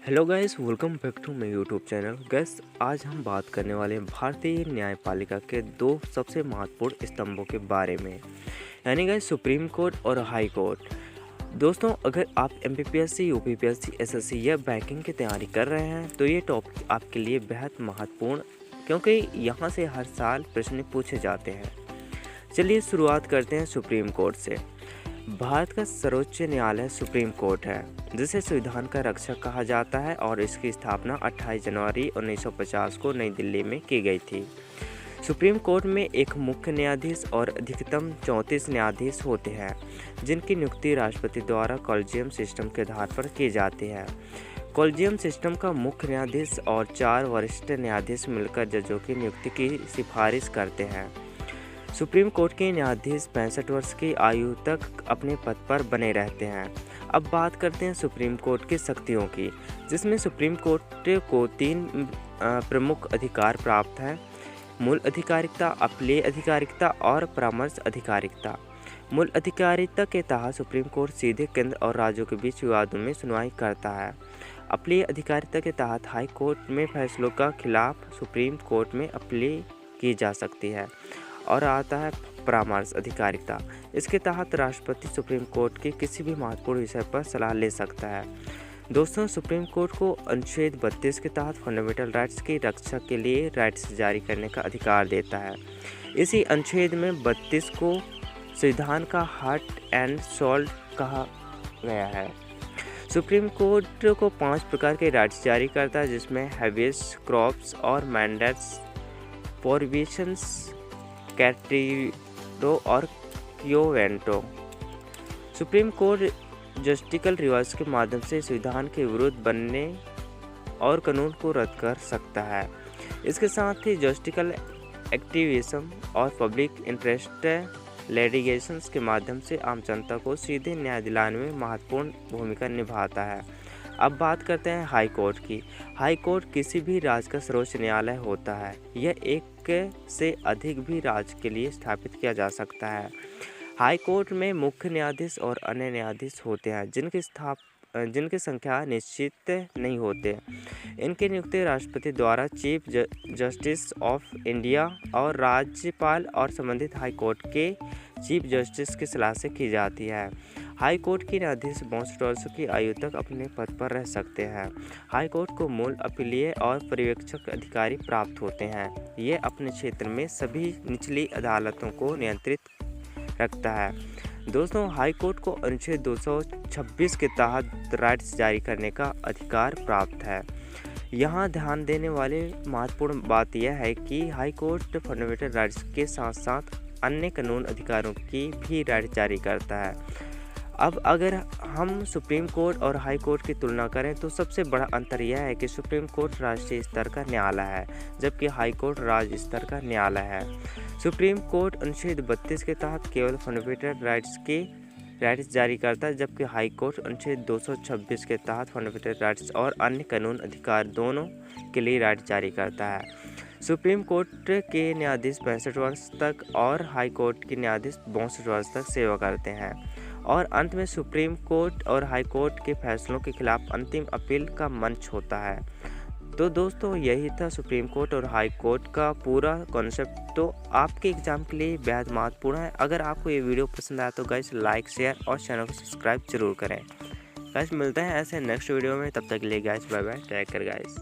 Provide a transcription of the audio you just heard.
Hello guys, welcome back to my YouTube channel. Guys, आज हम बात करने वाले हैं भारतीय न्यायपालिका के दो सबसे महत्वपूर्ण स्तंभों के बारे में, यानी गाइस सुप्रीम कोर्ट और हाई कोर्ट। दोस्तों, अगर आप एमपीपीएससी, यूपीपीएससी, एसएससी या बैंकिंग की तैयारी कर रहे हैं तो ये टॉपिक आपके लिए बेहद महत्वपूर्ण, क्योंकि यहाँ से हर साल प्रश्न पूछे जाते हैं। चलिए शुरुआत करते हैं सुप्रीम कोर्ट से। भारत का सर्वोच्च न्यायालय सुप्रीम कोर्ट है, जिसे संविधान का रक्षक कहा जाता है और इसकी स्थापना 28 जनवरी 1950 को नई दिल्ली में की गई थी। सुप्रीम कोर्ट में एक मुख्य न्यायाधीश और अधिकतम 34 न्यायाधीश होते हैं, जिनकी नियुक्ति राष्ट्रपति द्वारा कॉलेजियम सिस्टम के आधार पर की जाती है। कॉलेजियम सिस्टम का मुख्य न्यायाधीश और 4 वरिष्ठ न्यायाधीश मिलकर जजों की नियुक्ति की सिफारिश करते हैं। सुप्रीम कोर्ट के न्यायाधीश 65 वर्ष की आयु तक अपने पद पर बने रहते हैं। अब बात करते हैं सुप्रीम कोर्ट की शक्तियों की, जिसमें सुप्रीम कोर्ट को 3 प्रमुख अधिकार प्राप्त हैं: मूल अधिकारिकता, अपीलीय अधिकारिकता और परामर्श अधिकारिकता। मूल अधिकारिकता के तहत सुप्रीम कोर्ट सीधे केंद्र और राज्यों के बीच विवादों में सुनवाई करता है। अपीलीय अधिकारिकता के तहत हाई कोर्ट में फैसलों का खिलाफ सुप्रीम कोर्ट में अपील की जा सकती है। और आता है परामर्श अधिकारिकता। इसके तहत राष्ट्रपति सुप्रीम कोर्ट के किसी भी महत्वपूर्ण विषय पर सलाह ले सकता है। दोस्तों, सुप्रीम कोर्ट को अनुच्छेद 32 के तहत फंडामेंटल राइट्स की रक्षा के लिए राइट्स जारी करने का अधिकार देता है। इसी अनुच्छेद में 32 को संविधान का हार्ट एंड सोल कहा गया है। सुप्रीम कोर्ट को 5 प्रकार के राइट्स जारी करता है, जिसमें हैबियस कॉर्पस और मैंडेट्स, प्रोहिबिशंस, कैटिडो और क्योवेंटो। सुप्रीम कोर्ट जस्टिकल रिवर्स के माध्यम से संविधान के विरुद्ध बनने और कानून को रद्द कर सकता है। इसके साथ ही जस्टिकल एक्टिविज्म और पब्लिक इंटरेस्ट लिटिगेशंस के माध्यम से आम जनता को सीधे न्याय दिलाने में महत्वपूर्ण भूमिका निभाता है। अब बात करते हैं हाई कोर्ट की। हाई कोर्ट किसी भी राज्य का सर्वोच्च न्यायालय होता है। यह एक से अधिक भी राज्य के लिए स्थापित किया जा सकता है। हाई कोर्ट में मुख्य न्यायाधीश और अन्य न्यायाधीश होते हैं, जिनकी संख्या निश्चित नहीं होते। इनकी नियुक्ति राष्ट्रपति द्वारा चीफ जस्टिस ऑफ इंडिया और राज्यपाल और संबंधित हाई कोर्ट के चीफ जस्टिस की सलाह से की जाती है। हाई कोर्ट के न्यायाधीश 62 वर्षों की आयु तक अपने पद पर रह सकते हैं। हाई कोर्ट को मूल, अपीलीय और पर्यवेक्षक अधिकारी प्राप्त होते हैं। ये अपने क्षेत्र में सभी निचली अदालतों को नियंत्रित रखता है। दोस्तों, हाई कोर्ट को अनुच्छेद 226 के तहत राइट्स जारी करने का अधिकार प्राप्त है। यहाँ ध्यान देने वाली महत्वपूर्ण बात यह है कि हाई कोर्ट फंडामेंटल राइट्स के साथ साथ अन्य कानून अधिकारों की भी राइट जारी करता है। अब अगर हम सुप्रीम कोर्ट और हाई कोर्ट की तुलना करें तो सबसे बड़ा अंतर यह है कि सुप्रीम कोर्ट राष्ट्रीय स्तर का न्यायालय है, जबकि हाई कोर्ट राज्य स्तर का न्यायालय है। सुप्रीम कोर्ट अनुच्छेद 32 के तहत केवल फंडामेंटल राइट्स जारी करता है, जबकि हाई कोर्ट अनुच्छेद 226 के तहत फंडामेंटल राइट्स और अन्य कानून अधिकार दोनों के लिए राइट जारी करता है। सुप्रीम कोर्ट के न्यायाधीश 65 वर्ष तक और हाई कोर्ट के न्यायाधीश 62 वर्ष तक सेवा करते हैं। और अंत में सुप्रीम कोर्ट और हाई कोर्ट के फैसलों के खिलाफ अंतिम अपील का मंच होता है। तो दोस्तों, यही था सुप्रीम कोर्ट और हाई कोर्ट का पूरा कॉन्सेप्ट। तो आपके एग्जाम के लिए बेहद महत्वपूर्ण है। अगर आपको ये वीडियो पसंद आया तो गाइस लाइक, शेयर और चैनल को सब्सक्राइब जरूर करें। गाइस, मिलते हैं ऐसे नेक्स्ट वीडियो में। तब तक के लिए guys bye bye, take care guys.